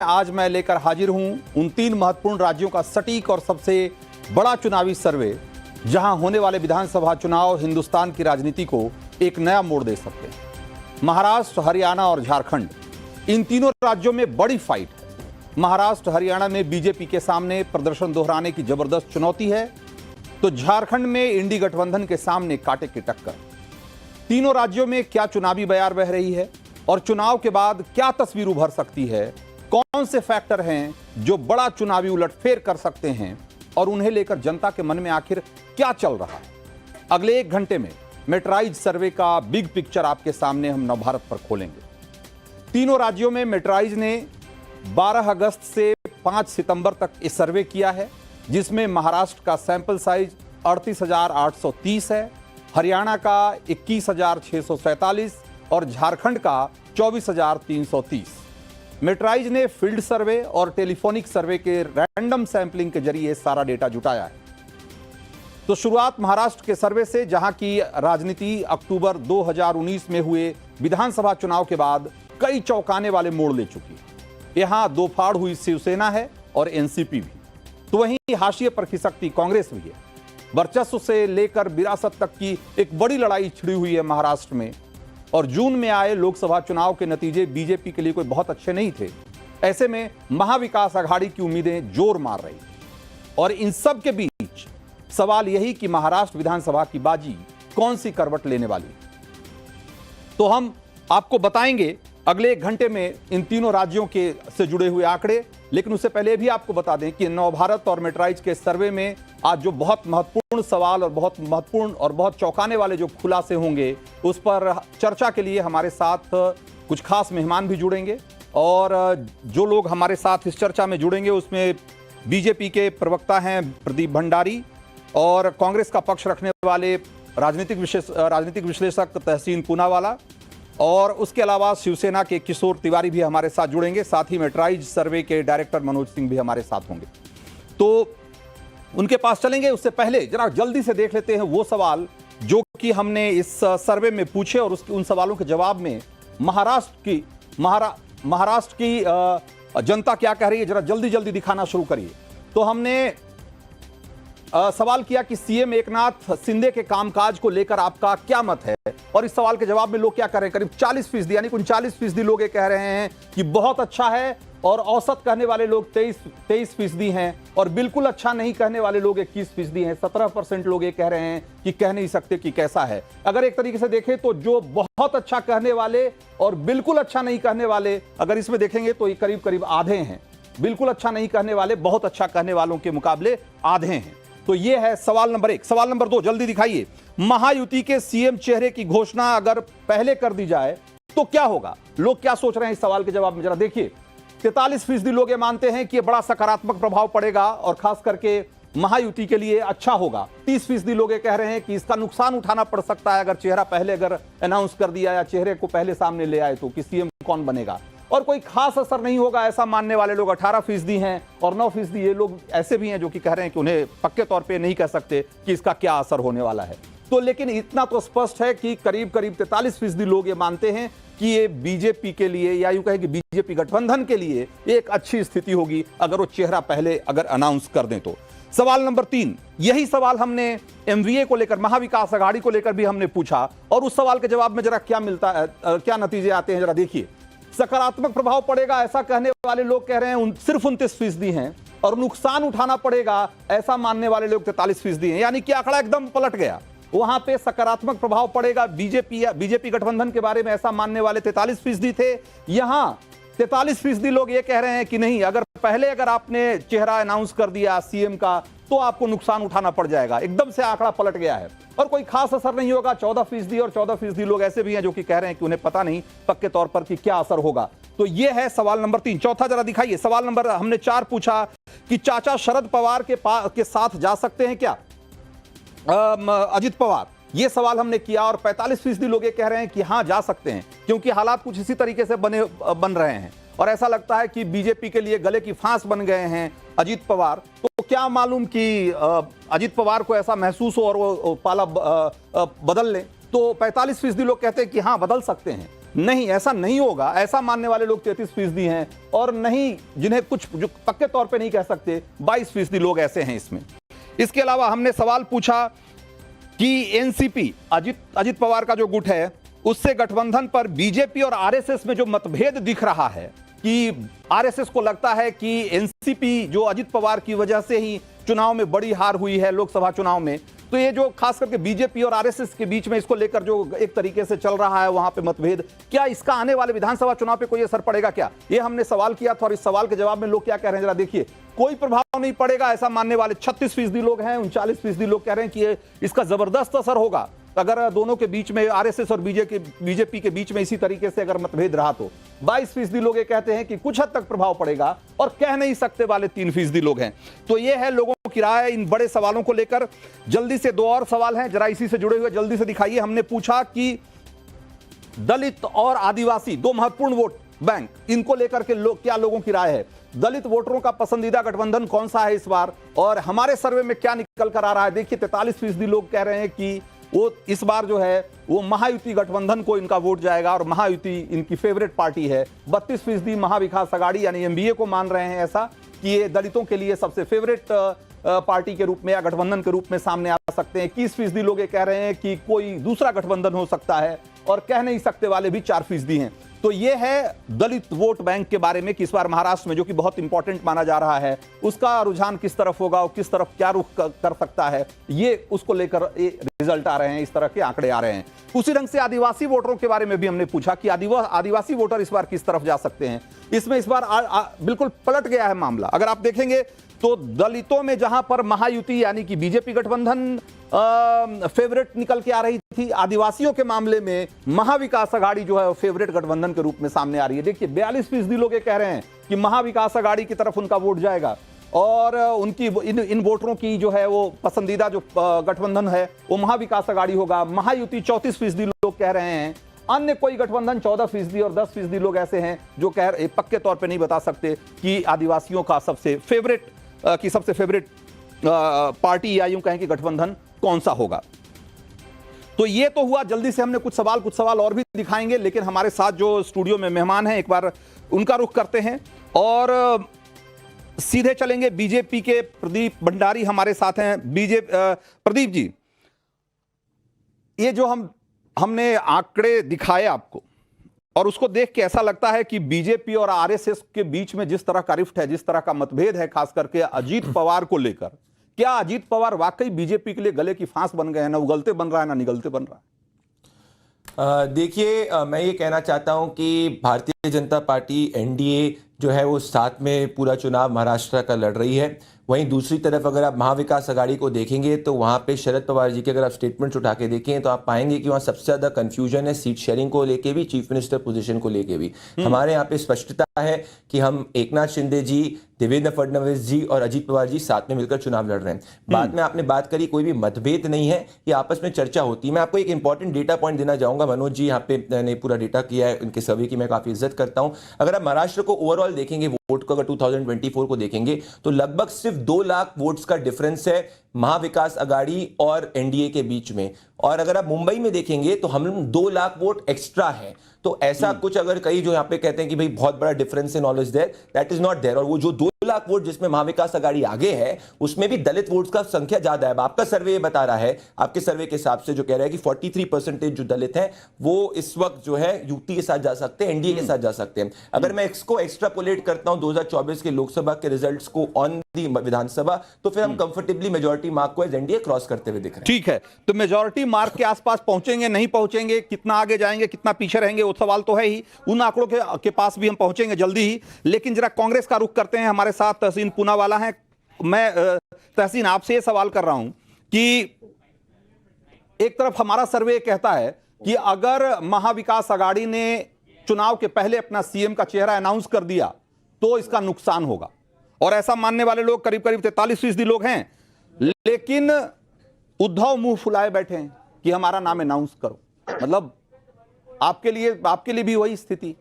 आज मैं लेकर हाजिर हूं उन 3 महत्वपूर्ण राज्यों का सटीक और सबसे बड़ा चुनावी सर्वे, जहां होने वाले विधानसभा चुनाव हिंदुस्तान की राजनीति को एक नया मोड़ दे सकते हैं। महाराष्ट्र, हरियाणा और झारखंड, इन तीनों राज्यों में बड़ी फाइट है। महाराष्ट्र, हरियाणा में बीजेपी के सामने प्रदर्शन दोहराने की जबरदस्त चुनौती है, तो झारखंड में इंडी गठबंधन के सामने कांटे की टक्कर। तीनों राज्यों में क्या चुनावी बयार बह रही है और चुनाव के बाद क्या तस्वीर उभर सकती है, कौन से फैक्टर हैं जो बड़ा चुनावी उलटफेर कर सकते हैं और उन्हें लेकर जनता के मन में आखिर क्या चल रहा है, अगले 1 घंटे में मेट्राइज सर्वे का बिग पिक्चर आपके सामने हम नवभारत पर खोलेंगे। तीनों राज्यों में मेट्राइज ने 12 अगस्त से 5 सितंबर तक इस सर्वे किया है, जिसमें महाराष्ट्र का सैंपल साइज 38,830 है, हरियाणा का 21,647 और झारखंड का 24,330। मेट्राइज ने फील्ड सर्वे और टेलीफोनिक सर्वे के रैंडम सैंपलिंग के जरिए सारा डेटा जुटाया है। तो शुरुआत महाराष्ट्र के सर्वे से, जहां की राजनीति अक्टूबर 2019 में हुए विधानसभा चुनाव के बाद कई चौंकाने वाले मोड़ ले चुकी है। यहां दो फाड़ हुई शिवसेना है और एनसीपी भी, तो वहीं हाशिए पर खिसकती कांग्रेस भी है। वर्चस्व से लेकर विरासत तक की एक बड़ी लड़ाई छिड़ी हुई है महाराष्ट्र में, और जून में आए लोकसभा चुनाव के नतीजे बीजेपी के लिए कोई बहुत अच्छे नहीं थे। ऐसे में महाविकास आघाड़ी की उम्मीदें जोर मार रही, और इन सब के बीच सवाल यही कि महाराष्ट्र विधानसभा की बाजी कौन सी करवट लेने वाली। तो हम आपको बताएंगे अगले 1 घंटे में इन तीनों राज्यों के से जुड़े हुए आंकड़े, लेकिन उससे पहले भी आपको बता दें कि नवभारत और मेट्राइज के सर्वे में आज जो बहुत महत्वपूर्ण सवाल और बहुत महत्वपूर्ण और बहुत चौंकाने वाले जो खुलासे होंगे, उस पर चर्चा के लिए हमारे साथ कुछ खास मेहमान भी जुड़ेंगे। और जो लोग हमारे साथ इस चर्चा में जुड़ेंगे उसमें बीजेपी के प्रवक्ता हैं प्रदीप भंडारी, और कांग्रेस का पक्ष रखने वाले राजनीतिक विश्लेषक तहसीन पूनावाला, और उसके अलावा शिवसेना के किशोर तिवारी भी हमारे साथ जुड़ेंगे। साथ ही मेट्राइज सर्वे के डायरेक्टर मनोज सिंह भी हमारे साथ होंगे, तो उनके पास चलेंगे। उससे पहले जरा जल्दी से देख लेते हैं वो सवाल जो कि हमने इस सर्वे में पूछे, और उन सवालों के जवाब में महाराष्ट्र की जनता क्या कह रही है। जरा जल्दी जल्दी दिखाना शुरू करिए। तो हमने सवाल किया कि सीएम एकनाथ शिंदे के कामकाज को लेकर आपका क्या मत है, और इस सवाल के जवाब में लोग क्या कह रहे हैं। करीब 40% यानी 39% लोग ये कह रहे हैं कि बहुत अच्छा है, और औसत कहने वाले लोग 23% हैं, और बिल्कुल अच्छा नहीं कहने वाले लोग 21% हैं। 17% लोग ये कह रहे हैं कि कह नहीं सकते कि कैसा है। अगर एक तरीके से देखें तो जो बहुत अच्छा कहने वाले और बिल्कुल अच्छा नहीं कहने वाले, अगर इसमें देखेंगे तो ये करीब करीब आधे हैं। बिल्कुल अच्छा नहीं कहने वाले बहुत अच्छा कहने वालों के मुकाबले आधे हैं। तो ये है सवाल नंबर 1। सवाल नंबर 2 जल्दी दिखाइए। महायुति के सीएम चेहरे की घोषणा अगर पहले कर दी जाए तो क्या होगा? लोग क्या सोच रहे हैं इस सवाल के जवाब में, जरा देखिए। 43% लोग ये मानते हैं कि ये बड़ा सकारात्मक प्रभाव पड़ेगा और खास करके महायुति के लिए अच्छा होगा। 30% लोग ये कह रहे हैं कि इसका नुकसान उठाना पड़ सकता है अगर चेहरा पहले अनाउंस कर दिया या चेहरे को पहले सामने ले आए तो, कि सीएम कौन बनेगा, और कोई खास असर नहीं होगा ऐसा मानने वाले लोग 18% हैं, और 9% ये लोग ऐसे भी हैं जो कि कह रहे हैं कि उन्हें पक्के तौर पे नहीं कह सकते कि इसका क्या असर होने वाला है। तो लेकिन इतना तो स्पष्ट है कि करीब करीब 43% लोग ये मानते हैं कि ये बीजेपी के लिए, या यूं कहें कि बीजेपी गठबंधन के लिए एक अच्छी स्थिति होगी अगर वो चेहरा पहले अनाउंस कर दें तो। सवाल नंबर 3, यही सवाल हमने एमवीए को लेकर, महाविकास आघाड़ी को लेकर भी हमने पूछा, और उस सवाल के जवाब में जरा क्या मिलता है, क्या नतीजे आते हैं, जरा देखिए। सकारात्मक प्रभाव पड़ेगा ऐसा कहने वाले लोग कह रहे हैं सिर्फ 29% हैं, और नुकसान उठाना पड़ेगा ऐसा मानने वाले लोग 43% हैं। यानी कि आंकड़ा एकदम पलट गया। वहां पे सकारात्मक प्रभाव पड़ेगा बीजेपी गठबंधन के बारे में ऐसा मानने वाले 43% थे। यहां 43% लोग ये कह रहे हैं कि नहीं, अगर आपने चेहरा अनाउंस कर दिया सीएम का तो आपको नुकसान उठाना पड़ जाएगा। एकदम से आंकड़ा पलट गया है, और कोई खास असर नहीं होगा 14%, और 14% लोग ऐसे भी हैं जो कि कह रहे हैं कि उन्हें पता नहीं पक्के तौर पर कि क्या असर होगा। तो यह है सवाल नंबर 3। चौथा जरा दिखाइए। सवाल नंबर हमने 4 पूछा कि चाचा शरद पवार के साथ जा सकते हैं क्या अजित पवार, यह सवाल हमने किया, और 45% लोग ये कह रहे हैं कि हां जा सकते हैं, क्योंकि हालात कुछ इसी तरीके से बन रहे हैं, और ऐसा लगता है कि बीजेपी के लिए गले की फांस बन गए हैं अजित पवार। तो क्या मालूम कि अजित पवार को ऐसा महसूस हो और वो पाला बदल लें। तो 45% लोग कहते हैं कि हां बदल सकते हैं, नहीं, ऐसा नहीं होगा। ऐसा मानने वाले लोग 33% हैं, और नहीं जिन्हें कुछ जो पक्के तौर पे नहीं कह सकते 22% लोग ऐसे हैं इसमें। इसके अलावा हमने सवाल पूछा कि एनसीपी अजित पवार का जो गुट है उससे गठबंधन पर बीजेपी और आरएसएस में जो मतभेद दिख रहा है कि आरएसएस को लगता है कि एनसीपी जो अजित पवार की वजह से ही चुनाव में बड़ी हार हुई है लोकसभा चुनाव में, तो ये जो खास करके बीजेपी और आरएसएस के बीच में इसको लेकर जो एक तरीके से चल रहा है वहां पे मतभेद, क्या इसका आने वाले विधानसभा चुनाव पे कोई असर पड़ेगा क्या? ये हमने सवाल किया था और इस सवाल के जवाब में लोग क्या कह रहे हैं जरा देखिए। कोई प्रभाव नहीं पड़ेगा ऐसा मानने वाले 36% लोग हैं, 39% लोग कह रहे हैं कि इसका जबरदस्त असर होगा अगर दोनों के बीच में आरएसएस और बीजेपी के बीच में इसी तरीके से अगर मतभेद रहा तो। 22% लोग ये कहते हैं कि कुछ हद तक प्रभाव पड़ेगा, और कह नहीं सकते वाले 3% लोग हैं। तो ये है लोगों की राय इन बड़े सवालों को लेकर। जल्दी से 2 और सवाल हैं, जरा इसी से जुड़े हुए जल्दी से दिखाइए। हमने पूछा कि दलित और आदिवासी 2 महत्वपूर्ण वोट बैंक, इनको लेकर के क्या लोगों की राय है? दलित वोटरों का पसंदीदा गठबंधन कौन सा है इस बार, और हमारे सर्वे में क्या निकल कर आ रहा है? देखिए 43% लोग कह रहे हैं कि वो इस बार जो है वो महायुति गठबंधन को इनका वोट जाएगा और महायुति इनकी फेवरेट पार्टी है। 32% महाविकास आघाड़ी यानी एमबीए को मान रहे हैं ऐसा कि ये दलितों के लिए सबसे फेवरेट पार्टी के रूप में या गठबंधन के रूप में सामने आ सकते हैं। 21% लोग ये कह रहे हैं कि कोई दूसरा गठबंधन हो सकता है, और कह नहीं सकते वाले भी 4% हैं। तो ये है दलित वोट बैंक के बारे में कि इस बार महाराष्ट्र में, जो कि बहुत इंपॉर्टेंट माना जा रहा है, उसका रुझान किस तरफ होगा और किस तरफ क्या रुख कर सकता है, ये उसको लेकर रिजल्ट आ रहे हैं, इस तरह के आंकड़े आ रहे हैं। उसी ढंग से आदिवासी वोटरों के बारे में भी हमने पूछा कि आदिवासी वोटर इस बार किस तरफ जा सकते हैं। इसमें इस बार बिल्कुल पलट गया है मामला। अगर आप देखेंगे तो दलितों में जहां पर महायुति यानी कि बीजेपी गठबंधन फेवरेट निकल के आ रही थी, आदिवासियों के मामले में महाविकास आघाड़ी जो है फेवरेट गठबंधन के रूप में सामने आ रही है। देखिए 42% लोग ये कह रहे हैं कि महाविकास आघाड़ी की तरफ उनका वोट जाएगा, और उनकी इन वोटरों की जो है वो पसंदीदा जो गठबंधन है वो महाविकास आघाड़ी होगा। महायुति 34% लोग कह रहे हैं। अन्य कोई गठबंधन 14% और 10% लोग ऐसे हैं जो पक्के तौर पे नहीं बता सकते कि आदिवासियों का सबसे फेवरेट पार्टी या यूं कहें कि गठबंधन कौन सा होगा। तो ये तो हुआ। जल्दी से हमने कुछ सवाल और भी दिखाएंगे, लेकिन हमारे साथ जो स्टूडियो में मेहमान हैं एक बार उनका रुख करते हैं और सीधे चलेंगे। बीजेपी के प्रदीप भंडारी हमारे साथ हैं। प्रदीप जी, ये जो हमने आंकड़े दिखाए आपको, और उसको देख के ऐसा लगता है कि बीजेपी और आरएसएस के बीच में जिस तरह का रिफ्ट है, जिस तरह का मतभेद है, खास करके अजीत पवार को लेकर, क्या अजीत पवार वाकई बीजेपी के लिए गले की फांस बन गए हैं? ना उगलते बन रहा है ना निगलते बन रहा है। देखिए, मैं ये कहना चाहता हूं कि भारतीय जनता पार्टी एनडीए जो है वो साथ में पूरा चुनाव महाराष्ट्र का लड़ रही है। वहीं दूसरी तरफ अगर आप महाविकास आघाड़ी को देखेंगे तो वहां पे शरद पवार जी के अगर आप स्टेटमेंट्स उठा के देखें तो आप पाएंगे कि वहां सबसे ज्यादा कंफ्यूजन है सीट शेयरिंग को लेके भी, चीफ मिनिस्टर पोजीशन को लेके भी। हमारे यहाँ पे स्पष्टता है कि हम एकनाथ शिंदे जी, देवेंद्र फडणवीस जी और अजीत पवार जी साथ में मिलकर चुनाव लड़ रहे हैं। बाद में आपने बात करी, कोई भी मतभेद नहीं है, ये आपस में चर्चा होती है। मैं आपको एक इंपॉर्टेंट डेटा पॉइंट देना चाहूंगा। मनोज जी यहाँ पे ने पूरा डेटा किया है, उनके सर्वे की मैं काफी इज्जत करता हूं। अगर आप महाराष्ट्र को ओवरऑल देखेंगे, वोट को अगर 2024 को देखेंगे तो लगभग सिर्फ 2 लाख वोट्स का डिफरेंस है महाविकास आघाड़ी और एनडीए के बीच में। और अगर आप मुंबई में देखेंगे तो हम 2 लाख वोट एक्स्ट्रा है। तो ऐसा कुछ अगर कई जो यहाँ पे कहते हैं कि भाई बहुत बड़ा difference in all is there, that is not there. और वो जो 2 लाख वोट जिसमें महाविकास आघाड़ी आगे है उसमें भी दलित वोट्स का संख्या ज्यादा है। आपका सर्वे ये बता रहा है, आपके सर्वे के हिसाब से जो कह रहा है कि 43% जो दलित हैं वो इस वक्त जो है यूपी के साथ जा सकते हैं, एनडीए के साथ जा सकते हैं। अगर मैं इसको एक्स्ट्रापोलेट करता हूं 2024 के लोकसभा के रिजल्ट्स को ऑन दी विधानसभा, तो फिर हम कंफर्टेबली मेजॉरिटी मार्क को एनडीए क्रॉस करते हुए दिख रहे हैं। ठीक है, तो मेजॉरिटी मार्क के आसपास पहुंचेंगे, नहीं पहुंचेंगे, कितना आगे जाएंगे, कितना पीछे रहेंगे, वो सवाल तो है ही। उन आंकड़ों के पास भी हम पहुंचेंगे जल्दी ही। लेकिन जरा कांग्रेस का रुख करते हैं। हमारे साथ तहसीन पूनावाला हैं। मैं तहसीन आपसे ये सवाल कर रहा हूं कि एक तरफ हमारा सर्वे कहता है कि अगर महाविकास आघाड़ी ने चुनाव के पहले अपना सीएम का चेहरा अनाउंस कर दिया तो इसका नुकसान होगा, और ऐसा मानने वाले लोग करीब 43% लोग हैं। लेकिन उद्धव मुंह फुलाए बैठे हैं कि हमारा नाम अनाउंस करो। मतलब आपके लिए भी वही स्थिति?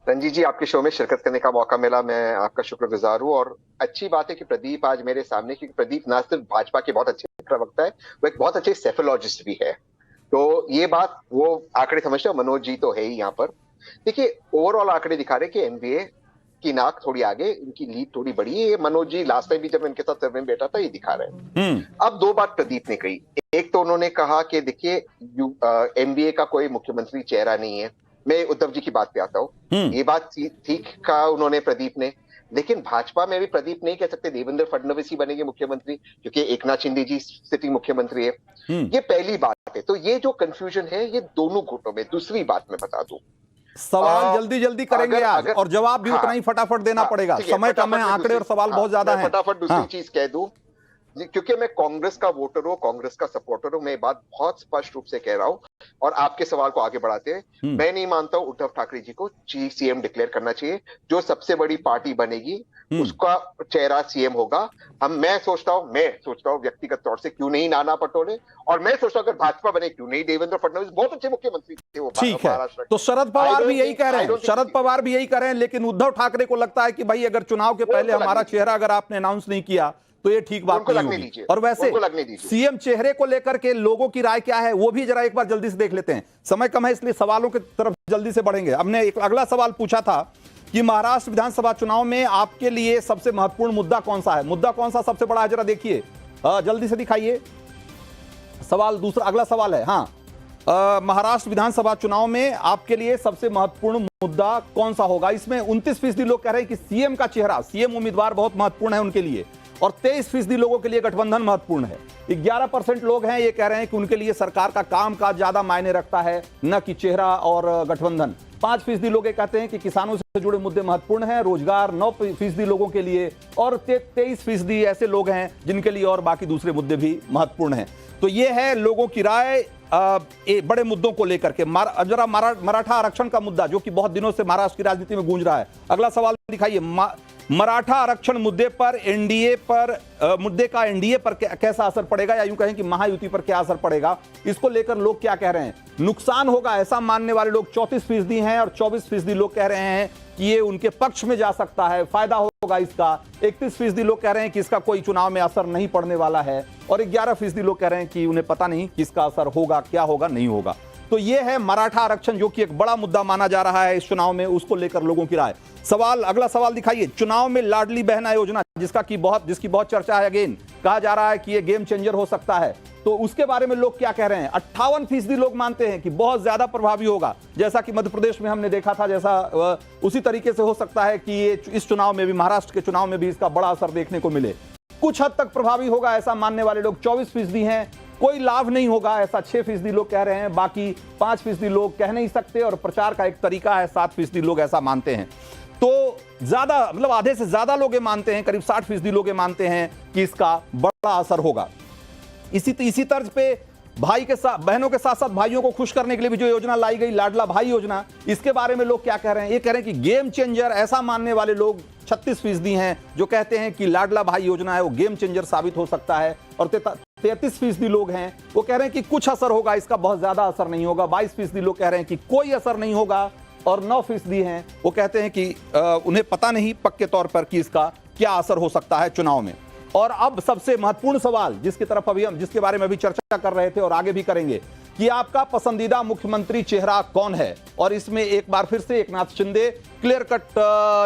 रंजीत जी, आपके शो में शिरकत करने का मौका मिला, मैं आपका शुक्रगुजार हूँ। और अच्छी बात है कि प्रदीप आज मेरे सामने, क्योंकि प्रदीप ना सिर्फ भाजपा के बहुत अच्छे प्रवक्ता है, वो एक बहुत अच्छे सेफोलॉजिस्ट भी है। तो ये बात वो आंकड़े समझते हो, मनोज जी तो है ही यहाँ पर। देखिए ओवरऑल आंकड़े दिखा रहे कि एनडीए की नाक थोड़ी आगे, इनकी लीड थोड़ी बड़ी है। ये मनोज जी लास्ट टाइम भी जब इनके साथ सर्वे में बैठा था ये दिखा रहे हैं। अब दो बात प्रदीप ने कही। एक तो उन्होंने कहा कि देखिए एनडीए का कोई मुख्यमंत्री चेहरा नहीं है। मैं उद्धव जी की बात पे आता हूँ, ये बात ठीक कहा उन्होंने प्रदीप ने। लेकिन भाजपा में भी प्रदीप नहीं कह सकते देवेंद्र फडणवीस ही बनेंगे मुख्यमंत्री, क्योंकि एकनाथ शिंदे जी सिटिंग मुख्यमंत्री है। ये पहली बात है। तो ये जो कंफ्यूजन है ये दोनों गुटों में। दूसरी बात मैं बता दूं, सवाल जल्दी जल्दी करेंगे आज, और जवाब भी उतना ही फटाफट देना पड़ेगा। समय कम है, आंकड़े और सवाल बहुत ज्यादा हैं। फटाफट दूसरी चीज कह दूं, क्योंकि मैं कांग्रेस का वोटर हूं, कांग्रेस का सपोर्टर हूं, मैं ये बात बहुत स्पष्ट रूप से कह रहा हूं। और आपके सवाल को आगे बढ़ाते हैं, मैं नहीं मानता हूं उद्धव ठाकरे जी को सीएम डिक्लेयर करना चाहिए। जो सबसे बड़ी पार्टी बनेगी उसका चेहरा सीएम होगा। मैं सोचता हूं व्यक्तिगत तौर से क्यों नहीं नाना पटोले, और मैं सोचता हूं अगर भाजपा बने क्यों नहीं देवेंद्र फडणवीस। बहुत अच्छे मुख्यमंत्री थे वो। ठीक है, तो शरद पवार भी यही कह रहे हैं, शरद पवार भी यही कह रहे हैं। लेकिन उद्धव ठाकरे को लगता है कि भाई अगर चुनाव के पहले हमारा चेहरा अगर आपने अनाउंस नहीं किया तो ये ठीक बात नहीं होगी। और वैसे सीएम चेहरे को लेकर के लोगों की राय क्या है वो भी जरा एक बार जल्दी से देख लेते हैं। समय कम है इसलिए सवालों की तरफ जल्दी से बढ़ेंगे। हमने एक अगला सवाल पूछा था कि महाराष्ट्र विधानसभा चुनाव में आपके लिए सबसे महत्वपूर्ण मुद्दा कौन सा है। मुद्दा कौन सा सबसे बड़ा है जरा देखिए, जल्दी से दिखाइए। सवाल दूसरा, अगला सवाल है, हाँ, महाराष्ट्र विधानसभा चुनाव में आपके लिए सबसे महत्वपूर्ण मुद्दा कौन सा होगा। इसमें 29% लोग कह रहे हैं कि सीएम का चेहरा, सीएम उम्मीदवार बहुत महत्वपूर्ण है उनके लिए, और 23% लोगों के लिए गठबंधन महत्वपूर्ण है। 11% लोग हैं ये कह रहे हैं कि उनके लिए सरकार का कामकाज ज्यादा मायने रखता है, न कि चेहरा और गठबंधन। 5% लोग ये कहते हैं कि किसानों से जुड़े मुद्दे महत्वपूर्ण हैं, रोजगार 9% लोगों के लिए, और 23% ऐसे लोग हैं जिनके लिए और बाकी दूसरे मुद्दे भी महत्वपूर्ण हैं। तो ये है लोगों की राय बड़े मुद्दों को लेकर के। जरा मराठा आरक्षण का मुद्दा जो कि बहुत दिनों से महाराष्ट्र की राजनीति में गूंज रहा है। अगला सवाल दिखाइए। मराठा आरक्षण मुद्दे का एनडीए पर कैसा असर पड़ेगा, या यूं कहें कि महायुति पर क्या असर पड़ेगा, इसको लेकर लोग क्या कह रहे हैं। नुकसान होगा ऐसा मानने वाले लोग 34% हैं, और 24% लोग कह रहे हैं कि ये उनके पक्ष में जा सकता है, फायदा होगा इसका। 31% लोग कह रहे हैं कि इसका कोई चुनाव में असर नहीं पड़ने वाला है, और 11% लोग कह रहे हैं कि उन्हें पता नहीं कि इसका असर होगा, क्या होगा, नहीं होगा। तो ये है मराठा आरक्षण जो कि एक बड़ा मुद्दा माना जा रहा है इस चुनाव में, उसको लेकर लोगों की राय। अगला सवाल दिखाइए। चुनाव में लाडली बहना योजना जिसकी बहुत चर्चा है, अगेन कहा जा रहा है कि ये गेम चेंजर हो सकता है, तो उसके बारे में लोग क्या कह रहे हैं। 58% लोग मानते हैं कि बहुत ज्यादा प्रभावी होगा, जैसा कि मध्य प्रदेश में हमने देखा था, जैसा उसी तरीके से हो सकता है कि ये इस चुनाव में भी, महाराष्ट्र के चुनाव में भी इसका बड़ा असर देखने को मिले। कुछ हद तक प्रभावी होगा ऐसा मानने वाले लोग 24% हैं। कोई लाभ नहीं होगा ऐसा 6% लोग कह रहे हैं। बाकी 5% लोग कह नहीं सकते, और प्रचार का एक तरीका है, 7% लोग ऐसा मानते हैं। तो ज्यादा, मतलब आधे से ज्यादा लोग ये मानते हैं, करीब 60% लोग ये मानते हैं कि इसका बड़ा असर होगा। इसी तर्ज पे भाई के साथ, बहनों के साथ साथ भाइयों को खुश करने के लिए भी जो योजना लाई गई, लाडला भाई योजना, इसके बारे में लोग क्या कह रहे हैं। ये कह रहे हैं कि गेम चेंजर ऐसा मानने वाले लोग 36% हैं जो कहते हैं कि लाडला भाई योजना है वो गेम चेंजर साबित हो सकता है, और 33% लोग हैं वो कह रहे हैं कि कुछ असर होगा, इसका बहुत ज्यादा असर नहीं होगा। 22% लोग कह रहे हैं कि कोई असर नहीं होगा, और 9% हैं वो कहते हैं कि उन्हें पता नहीं पक्के तौर पर कि इसका क्या असर हो सकता है चुनाव में। और अब सबसे महत्वपूर्ण सवाल जिसके बारे में अभी चर्चा कर रहे थे और आगे भी करेंगे, कि आपका पसंदीदा मुख्यमंत्री चेहरा कौन है। और इसमें एक बार फिर से Eknath Shinde clear cut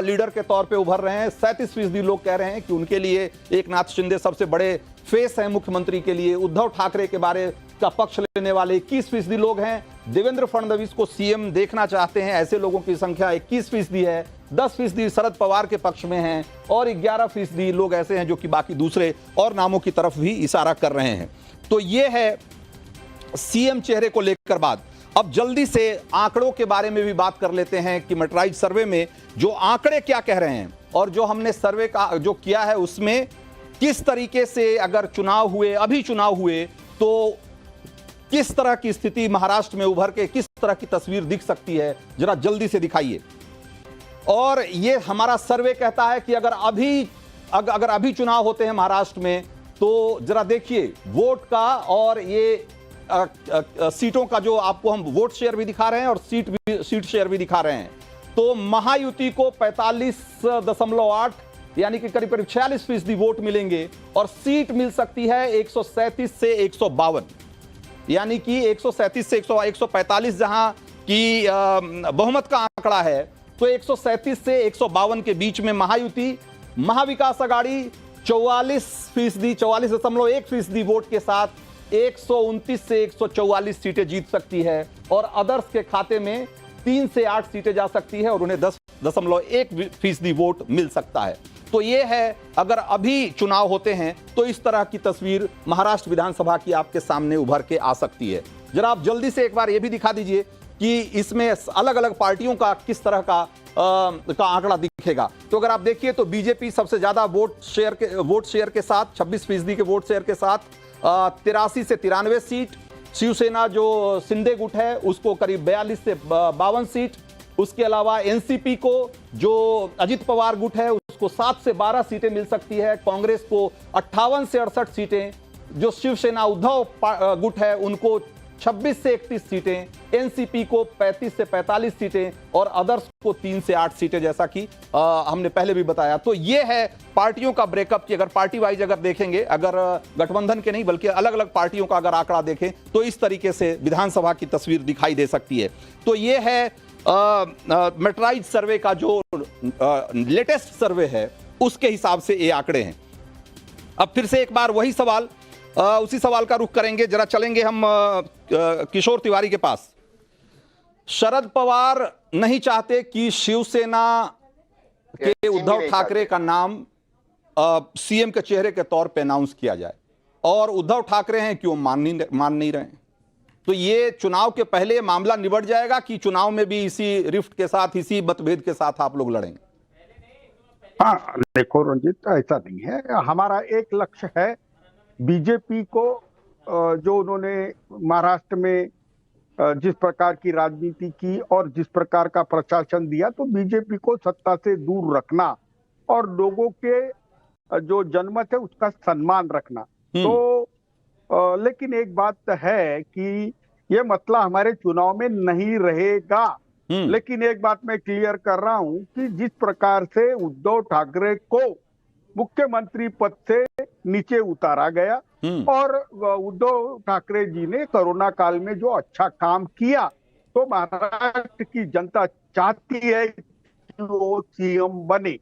leader के तौर पे उभर रहे हैं। 37% लोग कह रहे हैं कि उनके लिए एकनाथ शिंदे सबसे बड़े फेस हैं मुख्यमंत्री के लिए। उद्धव ठाकरे के बारे का पक्ष लेने वाले 21% लोग हैं। देवेंद्र फडणवीस को सीएम देखना चाहते हैं, ऐसे लोगों की संख्या 21% है। 10% शरद पवार के पक्ष में हैं, और 11% लोग ऐसे हैं जो कि बाकी दूसरे और नामों की तरफ भी इशारा कर रहे हैं। तो ये है सीएम चेहरे को लेकर बात। अब जल्दी से आंकड़ों के बारे में भी बात कर लेते हैं कि मेट्राइज सर्वे में जो आंकड़े क्या कह रहे हैं, और जो हमने सर्वे का जो किया है उसमें किस तरीके से अगर अभी चुनाव हुए तो किस तरह की स्थिति महाराष्ट्र में उभर के किस तरह की तस्वीर दिख सकती है, जरा जल्दी से दिखाइए। और ये हमारा सर्वे कहता है कि अगर अभी चुनाव होते हैं महाराष्ट्र में, तो जरा देखिए वोट का और ये सीटों का जो आपको हम वोट शेयर भी दिखा रहे हैं और सीट शेयर भी दिखा रहे हैं। तो महायुति को 45.8 यानी कि करीब 46% वोट मिलेंगे, और सीट मिल सकती है 137 से 152। यानी कि 137 से 145 जहां की बहुमत का आंकड़ा है, तो 137 से 152 के बीच में महायुति, महाविकास आघाड़ी 44%, 44.1% वोट के साथ 129 से 144 सीटें जीत सकती है और अदर्स के खाते में 3 से 8 सीटें जा सकती है और उन्हें 10.1% वोट मिल सकता है। तो ये है, अगर अभी चुनाव होते हैं तो इस तरह की तस्वीर महाराष्ट्र विधानसभा की आपके सामने उभर के आ सकती है। जरा आप जल्दी से एक बार ये भी दिखा दीजिए कि इसमें अलग अलग पार्टियों का किस तरह का आंकड़ा दिखेगा। तो अगर आप देखिए तो बीजेपी सबसे ज्यादा वोट शेयर के साथ 26% के वोट शेयर के साथ 83 से 93 सीट, शिवसेना जो शिंदे गुट है उसको करीब 42 से 52 सीट, उसके अलावा एनसीपी को जो अजित पवार गुट है उसको 7 से 12 सीटें मिल सकती है, कांग्रेस को 58 से 68 सीटें, जो शिवसेना उद्धव गुट है उनको 26 से 31 सीटें, एनसीपी को 35 से 45 सीटें और अदर्स को 3 से 8 सीटें, जैसा कि हमने पहले भी बताया। तो ये है पार्टियों का ब्रेकअप की अगर पार्टी वाइज अगर देखेंगे, अगर गठबंधन के नहीं बल्कि अलग अलग पार्टियों का अगर आंकड़ा देखें तो इस तरीके से विधानसभा की तस्वीर दिखाई दे सकती है। तो ये है मेट्राइज सर्वे का जो लेटेस्ट सर्वे है उसके हिसाब से ये आंकड़े हैं। अब फिर से एक बार वही सवाल, उसी सवाल का रुख करेंगे, जरा चलेंगे हम किशोर तिवारी के पास। शरद पवार नहीं चाहते कि शिवसेना के उद्धव ठाकरे का नाम सीएम के चेहरे के तौर पे अनाउंस किया जाए और उद्धव ठाकरे हैं कि वो मान नहीं रहे हैं। तो ये चुनाव के पहले मामला निबट जाएगा कि चुनाव में भी इसी रिफ्ट के साथ, इसी मतभेद के साथ आप लोग लड़ेंगे? हाँ देखो रंजीत, ऐसा नहीं है। हमारा एक लक्ष्य है, बीजेपी को जो उन्होंने महाराष्ट्र में जिस प्रकार की राजनीति की और जिस प्रकार का प्रशासन दिया, तो बीजेपी को सत्ता से दूर रखना और लोगों के जो जनमत है उसका सम्मान रखना। तो लेकिन एक बात है कि ये मसला हमारे चुनाव में नहीं रहेगा। लेकिन एक बात मैं क्लियर कर रहा हूं कि जिस प्रकार से उद्धव ठाकरे को मुख्यमंत्री पद से नीचे उतारा गया और उद्धव ठाकरे जी ने कोरोना काल में जो अच्छा काम किया, तो महाराष्ट्र की जनता चाहती है कि वो सीएम बने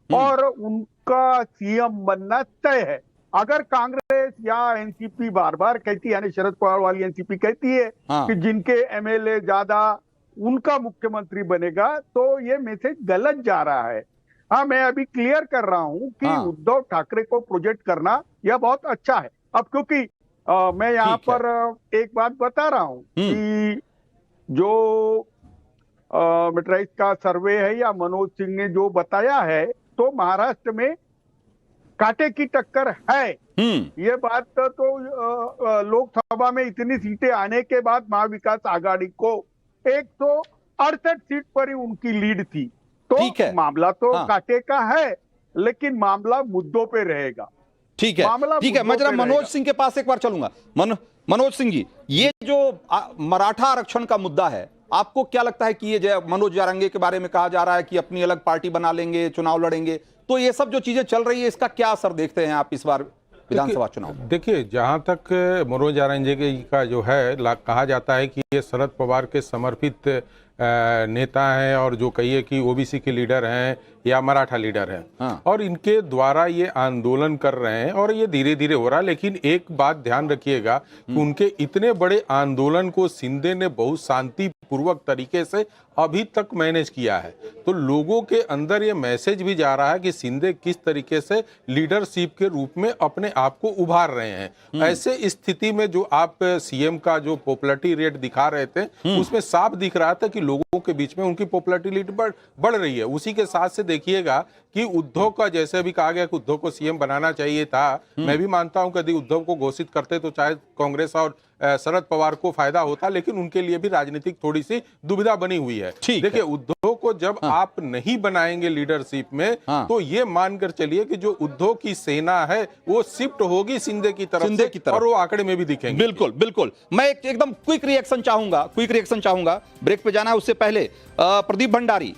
और उनका सीएम बनना तय है। अगर कांग्रेस या एनसीपी बार बार कहती है, यानी शरद पवार वाली एनसीपी कहती है कि जिनके एमएलए ज्यादा उनका मुख्यमंत्री बनेगा, तो ये मैसेज गलत जा रहा है। हाँ, मैं अभी क्लियर कर रहा हूं कि उद्धव ठाकरे को प्रोजेक्ट करना यह बहुत अच्छा है। अब क्योंकि मैं यहाँ पर एक बात बता रहा हूं कि जो मेट्राइज का सर्वे है या मनोज सिंह ने जो बताया है, तो महाराष्ट्र में कांटे की टक्कर है। ये बात तो लोकसभा में इतनी सीटें आने के बाद महाविकास आघाड़ी को 168 सीट पर ही उनकी लीड थी। तो मामला तो कांटे का है, लेकिन मामला मुद्दों पे रहेगा। ठीक है, ठीक है। मैं जरा मनोज सिंह के पास एक बार चलूंगा। मनोज सिंह जी, ये जो मराठा आरक्षण का मुद्दा है, आपको क्या लगता है कि ये मनोज जारंगे के बारे में कहा जा रहा है कि अपनी अलग पार्टी बना लेंगे, चुनाव लड़ेंगे, तो ये सब जो चीजें चल रही है इसका क्या असर देखते हैं आप इस बार विधानसभा चुनाव? देखिए, जहां तक मनोज जारंगे का जो है, कहा जाता है कि ये शरद पवार के समर्पित नेता हैं और जो कहिए कि ओबीसी के लीडर हैं या मराठा लीडर हैं, और इनके द्वारा ये आंदोलन कर रहे हैं और ये धीरे धीरे हो रहा है। लेकिन एक बात ध्यान रखिएगा कि उनके इतने बड़े आंदोलन को शिंदे ने बहुत शांतिपूर्वक तरीके से अभी तक मैनेज किया है। तो लोगों के अंदर ये मैसेज भी जा रहा है कि शिंदे किस तरीके से लीडरशिप के रूप में अपने आप को उभार रहे हैं। ऐसे स्थिति में जो आप सीएम का जो पॉपुलैरिटी रेट दिखा रहे थे, उसमें साफ दिख रहा था कि लोगों के बीच में उनकी पॉपुलैरिटी बढ़ रही है। उसी के साथ से देखिएगा कि उद्धव का, जैसे अभी कहा गया कि उद्धव को सीएम बनाना चाहिए था, मैं भी मानता हूं कि यदि उद्धव को घोषित करते तो चाहे कांग्रेस और शरद पवार को फायदा होता, लेकिन उनके लिए भी राजनीतिक थोड़ी सी दुविधा बनी हुई है। देखिए, उद्धव को जब आप नहीं बनाएंगे लीडरशिप में, तो ये मानकर चलिए कि जो उद्धव की सेना है वो शिफ्ट होगी शिंदे की तरफ और वो आंकड़े में भी दिखेंगे। बिल्कुल बिल्कुल। मैं एकदम क्विक रिएक्शन चाहूंगा, ब्रेक पे जाना है उससे पहले। प्रदीप भंडारी,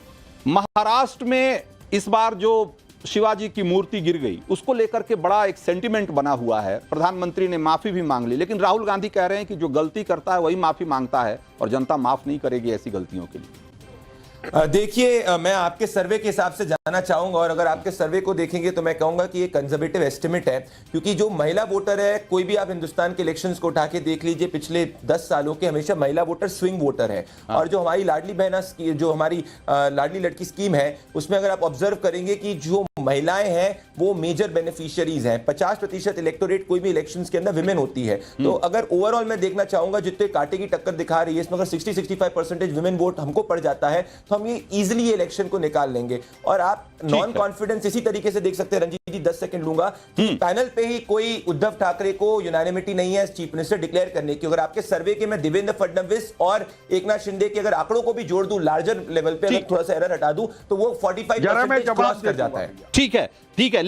महाराष्ट्र में इस बार जो शिवाजी की मूर्ति गिर गई, उसको लेकर के बड़ा एक सेंटिमेंट बना हुआ है। प्रधानमंत्री ने माफी भी मांग ली, लेकिन राहुल गांधी कह रहे हैं कि जो गलती करता है वही माफी मांगता है और जनता माफ नहीं करेगी ऐसी गलतियों के लिए। देखिए, मैं आपके सर्वे के हिसाब से जानना चाहूंगा, और अगर आपके सर्वे को देखेंगे तो मैं कहूंगा कि ये कंजर्वेटिव एस्टिमेट है, क्योंकि जो महिला वोटर है, कोई भी आप हिंदुस्तान के इलेक्शंस को उठा के देख लीजिए, पिछले 10 सालों के हमेशा महिला वोटर स्विंग वोटर है। और जो हमारी लाडली बहना, जो हमारी लाडली लड़की स्कीम है, उसमें अगर आप ऑब्जर्व करेंगे कि जो महिलाएं हैं वो मेजर बेनिफिशियरीज हैं। 50% इलेक्टोरेट कोई भी इलेक्शंस के अंदर विमेन होती है। तो अगर ओवरऑल मैं देखना चाहूंगा, जितने कांटे की टक्कर दिखा रही है इसमें, अगर 60-65% विमेन वोट हमको पड़ जाता है तो हम ये इजीली इलेक्शन को निकाल लेंगे। और आप नॉन कॉन्फिडेंस इसी तरीके से देख सकते हैं। रंजीत जी 10 सेकंड लूंगा कि पैनल पे ही कोई उद्धव ठाकरे को यूनानिमिटी नहीं है चीफ मिनिस्टर डिक्लेयर करने की। अगर आपके सर्वे के मैं देवेंद्र फडणवीस और एकनाथ शिंदे के अगर आंकड़ों को भी जोड़ दूं, लार्जर लेवल पे अगर थोड़ा सा एरर हटा दूं, तो वो 45% क्रॉस कर जाता है। ठीक है,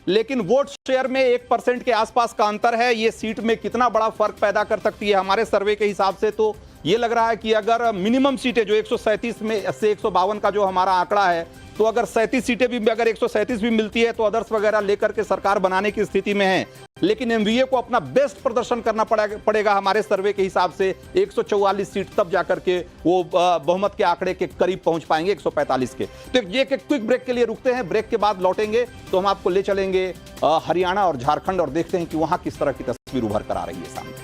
लेकिन वोट शेयर में 1% के आसपास का अंतर है। ये सीट में कितना बड़ा फर्क पैदा कर सकती है? हमारे सर्वे के हिसाब से तो ये लग रहा है कि अगर मिनिमम सीटें जो 137 में से 152 का जो हमारा आंकड़ा है, तो अगर 37 सीटें भी, अगर 137 भी मिलती है तो अदर्स वगैरह लेकर के सरकार बनाने की स्थिति में है। लेकिन एमवीए को अपना बेस्ट प्रदर्शन करना पड़ेगा हमारे सर्वे के हिसाब से। 144 सीट तब जाकर के वो बहुमत के आंकड़े के करीब पहुंच पाएंगे 145 के। तो ये क्विक ब्रेक के लिए रुकते हैं, ब्रेक के बाद लौटेंगे तो हम आपको ले चलेंगे हरियाणा और झारखंड और देखते हैं कि वहां किस तरह की तस्वीर उभर कर आ रही है सामने।